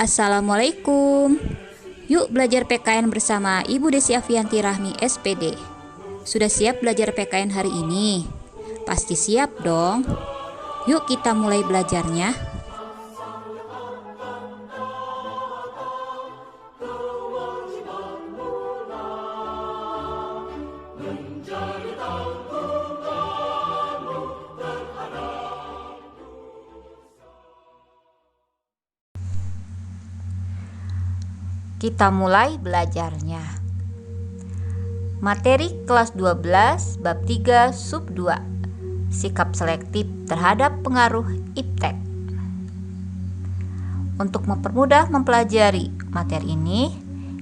Assalamualaikum. Yuk belajar PKN bersama Ibu Desi Afianti Rahmi SPD. Sudah siap belajar PKN hari ini? Pasti siap dong. Yuk kita mulai belajarnya. Kita mulai belajarnya. Materi kelas 12 bab 3 sub 2. Sikap selektif terhadap pengaruh iptek. Untuk mempermudah mempelajari materi ini,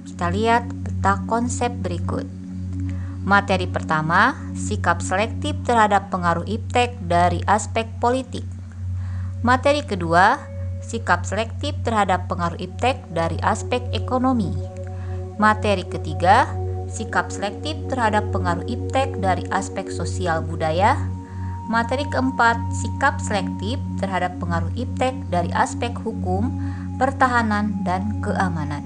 kita lihat peta konsep berikut. Materi pertama, sikap selektif terhadap pengaruh iptek dari aspek politik. Materi kedua, sikap selektif terhadap pengaruh iptek dari aspek ekonomi. Materi ketiga, sikap selektif terhadap pengaruh iptek dari aspek sosial budaya. Materi keempat, sikap selektif terhadap pengaruh iptek dari aspek hukum, pertahanan, dan keamanan.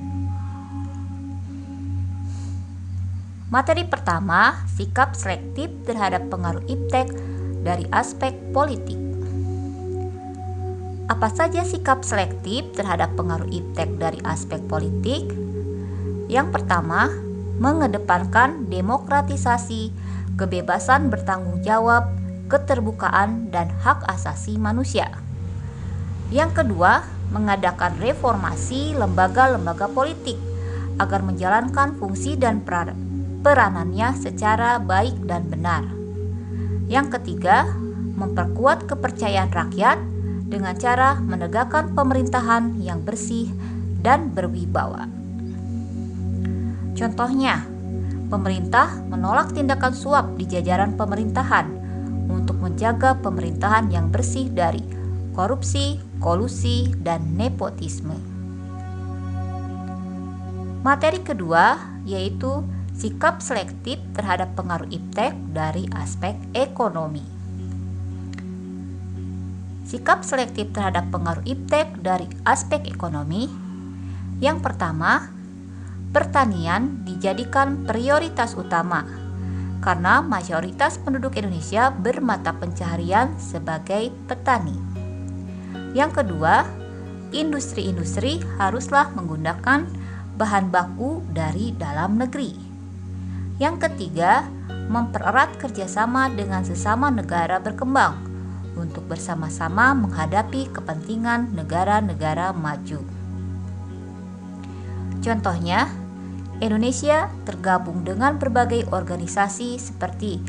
Materi pertama, sikap selektif terhadap pengaruh iptek dari aspek politik. Apa saja sikap selektif terhadap pengaruh iptek dari aspek politik? Yang pertama, mengedepankan demokratisasi, kebebasan bertanggung jawab, keterbukaan, dan hak asasi manusia. Yang kedua, mengadakan reformasi lembaga-lembaga politik agar menjalankan fungsi dan peranannya secara baik dan benar. Yang ketiga, memperkuat kepercayaan rakyat dengan cara menegakkan pemerintahan yang bersih dan berwibawa. Contohnya, pemerintah menolak tindakan suap di jajaran pemerintahan untuk menjaga pemerintahan yang bersih dari korupsi, kolusi, dan nepotisme. Materi kedua yaitu sikap selektif terhadap pengaruh iptek dari aspek ekonomi. Sikap selektif terhadap pengaruh iptek dari aspek ekonomi. Yang pertama, pertanian dijadikan prioritas utama karena mayoritas penduduk Indonesia bermata pencaharian sebagai petani. Yang kedua, industri-industri haruslah menggunakan bahan baku dari dalam negeri. Yang ketiga, mempererat kerjasama dengan sesama negara berkembang untuk bersama-sama menghadapi kepentingan negara-negara maju. Contohnya, Indonesia tergabung dengan berbagai organisasi seperti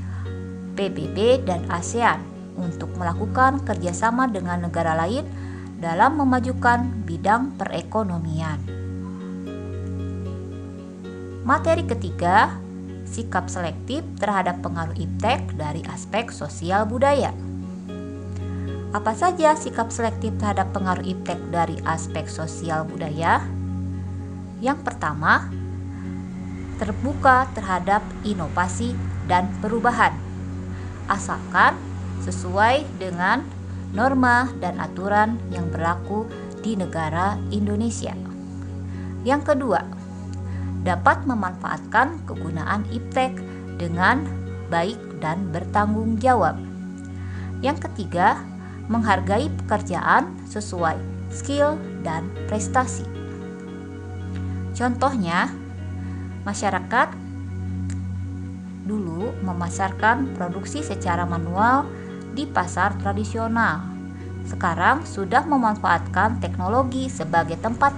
PBB dan ASEAN untuk melakukan kerjasama dengan negara lain dalam memajukan bidang perekonomian. Materi ketiga, sikap selektif terhadap pengaruh iptek dari aspek sosial budaya. Apa saja sikap selektif terhadap pengaruh iptek dari aspek sosial budaya? Yang pertama, terbuka terhadap inovasi dan perubahan, asalkan sesuai dengan norma dan aturan yang berlaku di negara Indonesia. Yang kedua, dapat memanfaatkan kegunaan iptek dengan baik dan bertanggung jawab. Yang ketiga, menghargai pekerjaan sesuai skill dan prestasi. Contohnya, masyarakat dulu memasarkan produksi secara manual di pasar tradisional. Sekarang sudah memanfaatkan teknologi sebagai tempat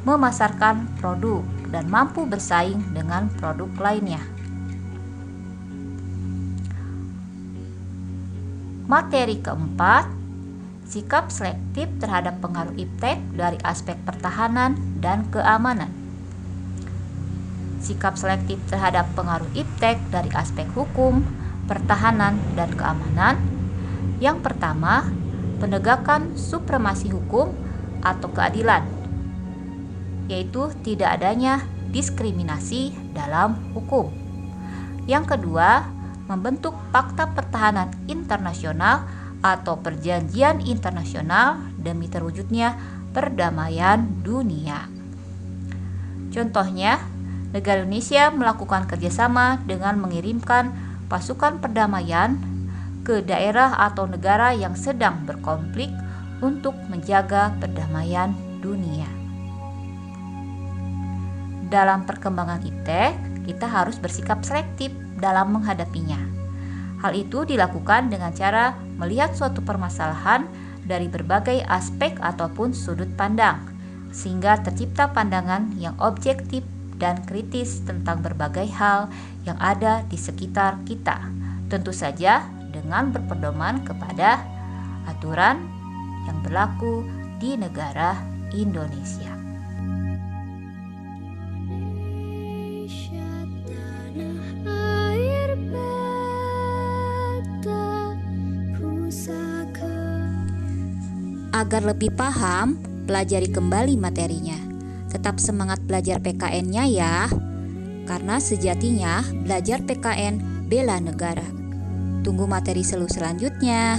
memasarkan produk dan mampu bersaing dengan produk lainnya. Materi keempat, sikap selektif terhadap pengaruh iptek dari aspek pertahanan dan keamanan. Sikap selektif terhadap pengaruh iptek dari aspek hukum, pertahanan, dan keamanan. Yang pertama, penegakan supremasi hukum atau keadilan, yaitu tidak adanya diskriminasi dalam hukum. Yang kedua, membentuk Fakta Pertahanan Internasional atau perjanjian internasional demi terwujudnya perdamaian dunia. Contohnya, negara Indonesia melakukan kerjasama dengan mengirimkan pasukan perdamaian ke daerah atau negara yang sedang berkonflik untuk menjaga perdamaian dunia. Dalam perkembangan iptek, kita harus bersikap selektif dalam menghadapinya. Hal itu dilakukan dengan cara melihat suatu permasalahan dari berbagai aspek ataupun sudut pandang, sehingga tercipta pandangan yang objektif dan kritis tentang berbagai hal yang ada di sekitar kita. Tentu saja dengan berpedoman kepada aturan yang berlaku di negara Indonesia. Agar lebih paham, pelajari kembali materinya. Tetap semangat belajar PKN-nya ya, karena sejatinya belajar PKN bela negara. Tunggu materi selanjutnya.